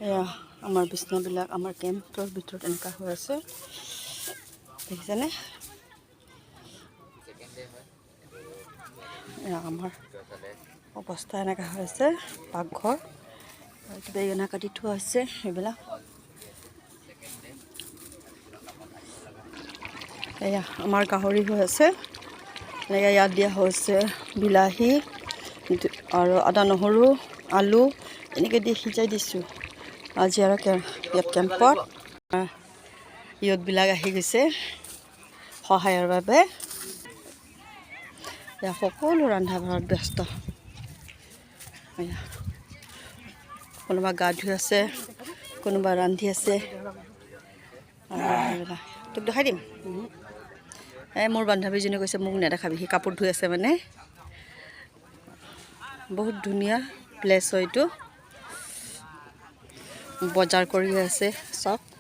এয়া আমাৰ বিছনাবিলাক আমাৰ কেম্পৰ ভিতৰত এনেকুৱা হৈ আছে দেখিছেনে এয়া আমাৰ অৱস্থা এনেকুৱা হৈছে পাকঘৰ বেঙেনা কাটি থোৱা হৈছে এইবিলাক এয়া আমাৰ গাহৰি হৈ আছে এনেকৈ ইয়াত দিয়া হৈছে বিলাহী আৰু আদা নহৰু আলু এনেকৈ দি সিজাই দিছোঁ আজি আৰু ইয়াত কেম্পত ইহঁতবিলাক আহি গৈছে সহায়ৰ বাবে এয়া সকলো ৰন্ধা বঢ়াত ব্যস্ত কোনোবা গা ধুই আছে কোনোবা ৰান্ধি আছে তোক দেখাই দিম মোৰ বান্ধৱীজনী কৈছে মোক নেদেখাবি সি কাপোৰ ধুই আছে মানে বহুত ধুনীয়া প্লেচ হয় এইটো বজাৰ কৰি আছে চব